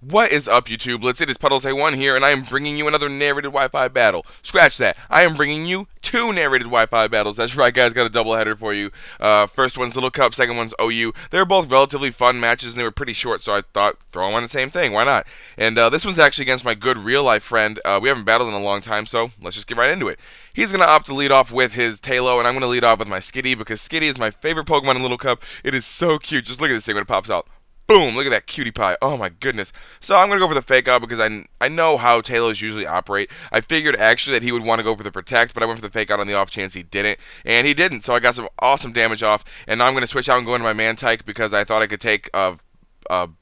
What is up, Youtubelettes? It is PuddlesA1 here, and I am bringing you another narrated Wi-Fi battle. Scratch that. I am bringing you two narrated Wi-Fi battles. That's right, guys. Got a doubleheader for you. First one's Little Cup, second one's OU. They were both relatively fun matches, and they were pretty short, so I thought, throw them on the same thing. Why not? And this one's actually against my good real-life friend. We haven't battled in a long time, so let's just get right into it. He's going to opt to lead off with his Tailo, and I'm going to lead off with my Skitty, because Skitty is my favorite Pokemon in Little Cup. It is so cute. Just look at this thing when it pops out. Boom! Look at that cutie pie. Oh my goodness. So I'm going to go for the fake out because I know how Talos usually operate. I figured actually that he would want to go for the protect, but I went for the fake out on the off chance he didn't. And he didn't, so I got some awesome damage off. And now I'm going to switch out and go into my Mantike because I thought I could take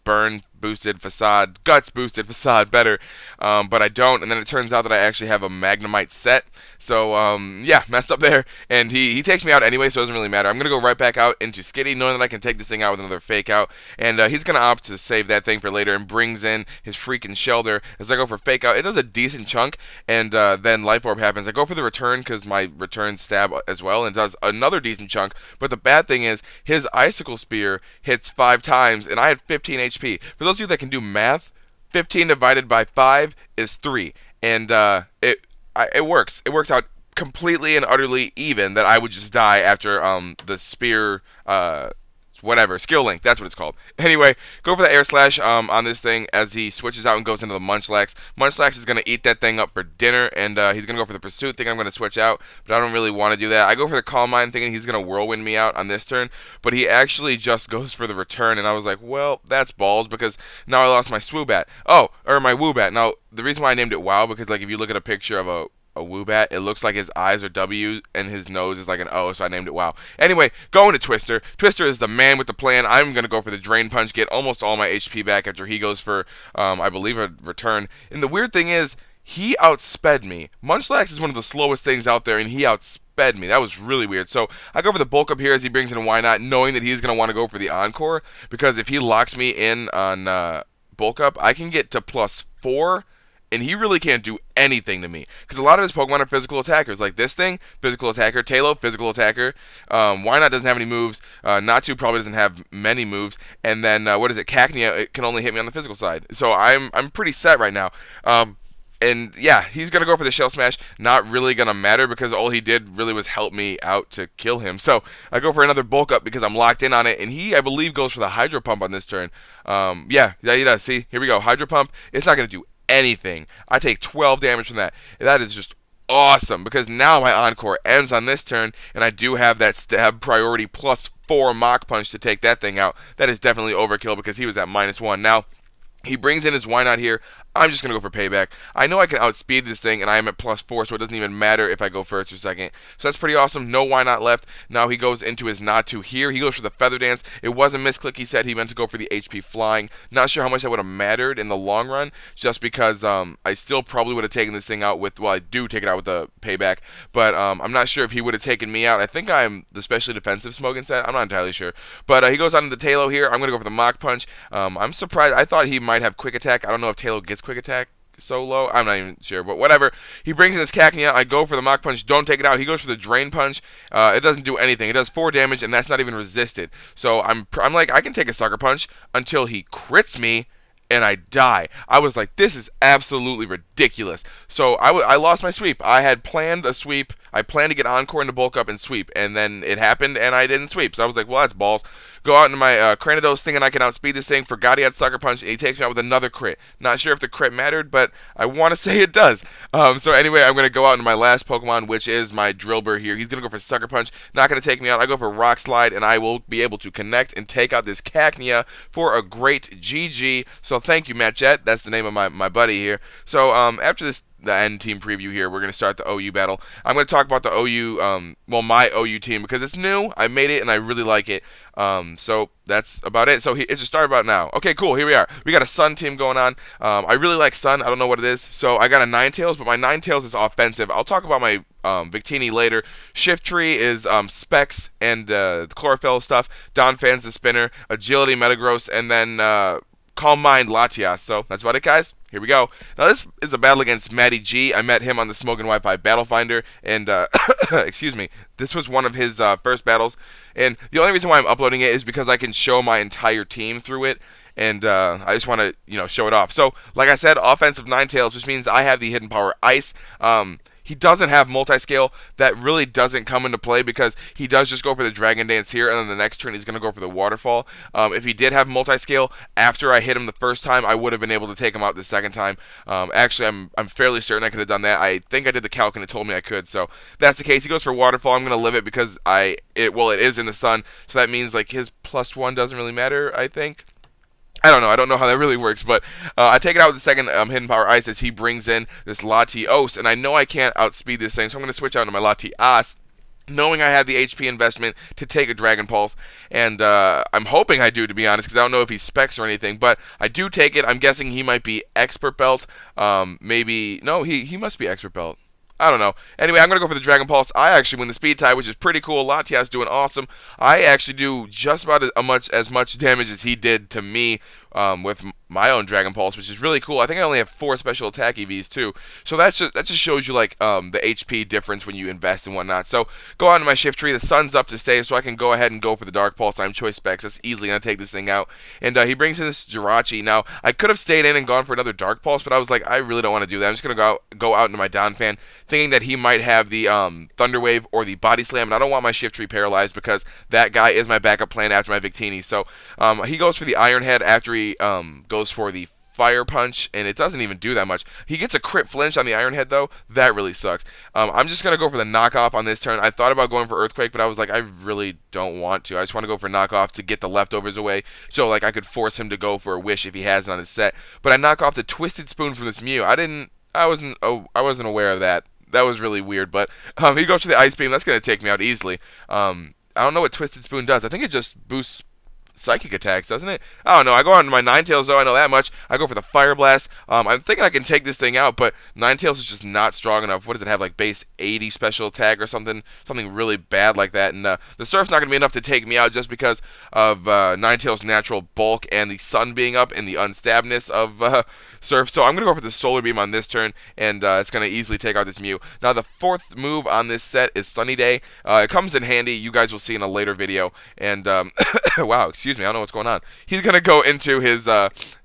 burn boosted facade, guts boosted facade better, but I don't, and then it turns out that I actually have a Magnemite set, so yeah, messed up there, and he takes me out anyway, so it doesn't really matter. I'm going to go right back out into Skitty, knowing that I can take this thing out with another fake out, and he's going to opt to save that thing for later, and brings in his freaking Shelder. As I go for fake out, it does a decent chunk, and then Life Orb happens. I go for the return, because my return stab as well, and does another decent chunk, but the bad thing is, his Icicle Spear hits 5 times, and I had 15 HP. For those of you that can do math, 15 divided by 5 is 3, and it works. It works out completely and utterly even that I would just die after the spear whatever, skill link, that's what it's called. Anyway, go for the air slash on this thing as he switches out and goes into the Munchlax. Munchlax is going to eat that thing up for dinner, and he's going to go for the pursuit thing. I'm going to switch out, but I don't really want to do that. I go for the Calm Mind thinking he's going to whirlwind me out on this turn, but he actually just goes for the return, and I was like, well, that's balls, because now I lost my Swoobat. Oh, or my Woobat. Now, the reason why I named it WoW, because like if you look at a picture of a Woobat, it looks like his eyes are W and his nose is like an O, so I named it WoW. Anyway, going to Twister. Twister is the man with the plan. I'm going to go for the Drain Punch, get almost all my HP back after he goes for, I believe, a return. And the weird thing is, he outsped me. Munchlax is one of the slowest things out there, and he outsped me. That was really weird. So I go for the bulk up here as he brings in Why Not, knowing that he's going to want to go for the Encore, because if he locks me in on bulk up, I can get to +4, and he really can't do anything to me. Because a lot of his Pokemon are physical attackers. Like this thing, physical attacker. Tailo, physical attacker. Why Not doesn't have any moves. Natu probably doesn't have many moves. And then, what is it? Cacnea, it can only hit me on the physical side. So I'm pretty set right now. And yeah, he's going to go for the Shell Smash. Not really going to matter because all he did really was help me out to kill him. So I go for another bulk up because I'm locked in on it. And he, I believe, goes for the Hydro Pump on this turn. Yeah, he does. See, here we go. Hydro Pump. It's not going to do anything. I take 12 damage from that. That is just awesome because now my Encore ends on this turn, and I do have that stab priority +4 Mach Punch to take that thing out. That is definitely overkill because he was at -1. Now, he brings in his Why Not here. I'm just going to go for payback. I know I can outspeed this thing, and I am at +4, so it doesn't even matter if I go first or second. So that's pretty awesome. No Why Not left. Now he goes into his Natu here. He goes for the Feather Dance. It was a misclick. He said he meant to go for the HP Flying. Not sure how much that would have mattered in the long run, just because I still probably would have taken this thing out with, well, I do take it out with the payback, but I'm not sure if he would have taken me out. I think I'm the specially defensive Smoking set. I'm not entirely sure. But he goes on to the Tailo here. I'm going to go for the Mach Punch. I'm surprised. I thought he might have Quick Attack. I don't know if Tailo gets Quick Attack so low. I'm not even sure, but whatever. He brings in his Cacnea. I go for the Mach Punch. Don't take it out. He goes for the Drain Punch. It doesn't do anything. It does 4 damage, and that's not even resisted. So I'm like, I can take a Sucker Punch until he crits me, and I die. I was like, this is absolutely ridiculous. So I lost my sweep. I had planned a sweep. I planned to get Encore into bulk up and sweep, and then it happened, and I didn't sweep. So I was like, well, that's balls. Go out into my Cranidos thinking I can outspeed this thing. Forgot he had Sucker Punch, and he takes me out with another crit. Not sure if the crit mattered, but I want to say it does. So anyway, I'm going to go out into my last Pokemon, which is my Drillbur here. He's going to go for Sucker Punch. Not going to take me out. I go for Rock Slide, and I will be able to connect and take out this Cacnea for a great GG. So thank you, Matt Jet. That's the name of my buddy here. So after the end team preview here, we're going to start the OU battle. I'm going to talk about the OU, well, my OU team, because it's new. I made it, and I really like it. So that's about it. So it's just start about now. Okay, cool. Here we are. We got a Sun team going on. I really like Sun. I don't know what it is. So I got a Ninetales, but my Ninetales is offensive. I'll talk about my Victini later. Shift Tree is Specs and the Chlorophyll stuff. Donphan's the Spinner. Agility, Metagross, and then Calm Mind, Latias. So that's about it, guys. Here we go. Now this is a battle against Matty G. I met him on the Smoking Wi-Fi Battle Finder, and excuse me, this was one of his first battles. And the only reason why I'm uploading it is because I can show my entire team through it. and I just want to show it off. So like I said, offensive Ninetales, which means I have the hidden power Ice. He doesn't have multi-scale. That really doesn't come into play because he does just go for the Dragon Dance here, and then the next turn he's going to go for the Waterfall. If he did have multi-scale, after I hit him the first time, I would have been able to take him out the second time. Actually, I'm fairly certain I could have done that. I think I did the calc and it told me I could. So that's the case. He goes for Waterfall. I'm going to live it because it is in the sun. So that means like his +1 doesn't really matter, I think. I don't know. I don't know how that really works, but I take it out with the second hidden power Ice as he brings in this Latios, and I know I can't outspeed this thing, so I'm going to switch out to my Latias, knowing I have the HP investment to take a Dragon Pulse, and I'm hoping I do, to be honest, because I don't know if he specs or anything, but I do take it. I'm guessing he might be Expert Belt. Maybe, no, he must be Expert Belt. I don't know. Anyway, I'm going to go for the Dragon Pulse. I actually win the speed tie, which is pretty cool. Latias doing awesome. I actually do just about as much damage as he did to me with my own Dragon Pulse, which is really cool. I think I only have 4 special attack EVs too. So that just shows you like the HP difference when you invest and whatnot. So go on to my shift tree. The sun's up to stay, so I can go ahead and go for the Dark Pulse. I'm choice specs. That's easily going to take this thing out. And he brings in this Jirachi. Now, I could have stayed in and gone for another Dark Pulse, but I was like, I really don't want to do that. I'm just going to go out into my Donphan, thinking that he might have the Thunder Wave or the Body Slam, and I don't want my shift tree paralyzed because that guy is my backup plan after my Victini. So he goes for the Iron Head after he goes for the Fire Punch, and it doesn't even do that much. He gets a crit flinch on the Iron Head, though. That really sucks. I'm just going to go for the knockoff on this turn. I thought about going for Earthquake, but I was like, I really don't want to. I just want to go for knockoff to get the leftovers away, so like I could force him to go for a Wish if he has it on his set. But I knock off the Twisted Spoon from this Mew. I wasn't aware of that. That was really weird, but he goes for the Ice Beam. That's going to take me out easily. I don't know what Twisted Spoon does. I think it just boosts psychic attacks, doesn't it? I don't know. I go on to my Ninetales, though. I know that much. I go for the Fire Blast. I'm thinking I can take this thing out, but Ninetales is just not strong enough. What does it have, like base 80 special attack or something? Something really bad like that. And the Surf's not going to be enough to take me out just because of Ninetales' natural bulk and the sun being up and the unstabness of Surf. So I'm going to go for the Solar Beam on this turn, and it's going to easily take out this Mew. Now, the 4th move on this set is Sunny Day. It comes in handy. You guys will see in a later video. And, wow, excuse me, I don't know what's going on. He's going to go into his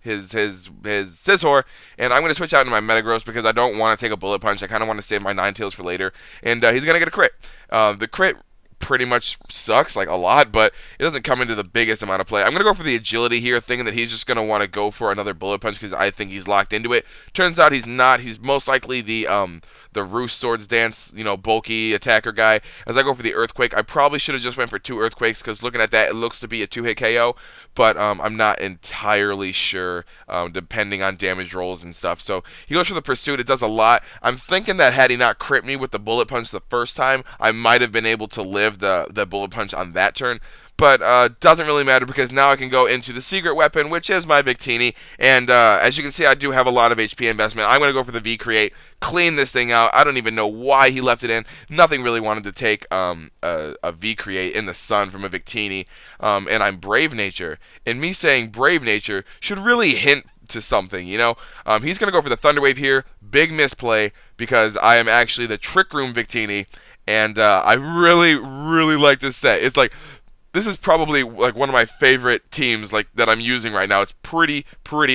Scizor, and I'm going to switch out into my Metagross because I don't want to take a Bullet Punch. I kind of want to save my Ninetales for later. And he's going to get a crit. The crit pretty much sucks, like a lot, but it doesn't come into the biggest amount of play. I'm going to go for the Agility here, thinking that he's just going to want to go for another Bullet Punch because I think he's locked into it. Turns out he's not. He's most likely the Roost Swords Dance, bulky attacker guy. As I go for the Earthquake, I probably should have just went for 2 Earthquakes because looking at that, it looks to be a 2-hit KO, but I'm not entirely sure, depending on damage rolls and stuff. So he goes for the Pursuit. It does a lot. I'm thinking that had he not crit me with the Bullet Punch the first time, I might have been able to live the Bullet Punch on that turn. But doesn't really matter because now I can go into the secret weapon, which is my Victini. And as you can see, I do have a lot of HP investment. I'm going to go for the V-Create, clean this thing out. I don't even know why he left it in. Nothing really wanted to take a V-Create in the sun from a Victini. And I'm Brave Nature. And me saying Brave Nature should really hint to something, He's going to go for the Thunder Wave here. Big misplay because I am actually the Trick Room Victini. And I really, really like this set. It's like, this is probably like one of my favorite teams like that I'm using right now. It's pretty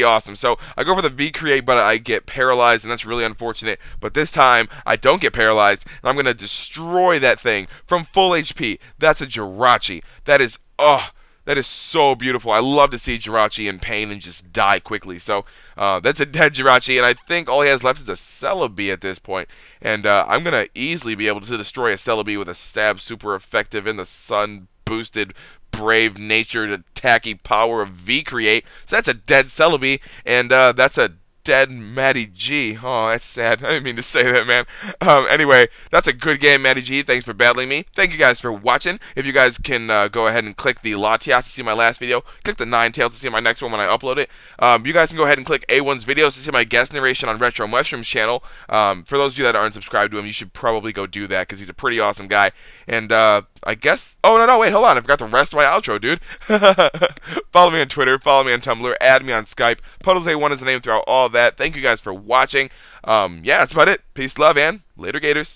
awesome. So I go for the V-Create, but I get paralyzed, and that's really unfortunate. But this time, I don't get paralyzed, and I'm going to destroy that thing from full HP. That's a Jirachi. That is so beautiful. I love to see Jirachi in pain and just die quickly. So that's a dead Jirachi, and I think all he has left is a Celebi at this point. And I'm going to easily be able to destroy a Celebi with a stab super effective in the sun boosted brave natured attacky power of V-Create. So that's a dead Celebi, and that's a dead Matty G. Oh, that's sad. I didn't mean to say that, man. Anyway, that's a good game, Matty G. Thanks for battling me. Thank you guys for watching. If you guys can go ahead and click the Latias to see my last video, click the Ninetales to see my next one when I upload it. You guys can go ahead and click A1's videos to see my guest narration on Retro Mushrooms channel. For those of you that aren't subscribed to him, you should probably go do that because he's a pretty awesome guy. And I guess... Oh, no, wait, hold on. I forgot the rest of my outro, dude. Follow me on Twitter. Follow me on Tumblr. Add me on Skype. PuddlesA1 is the name throughout all that. Thank you guys for watching. Yeah, that's about it. Peace, love, and later, Gators.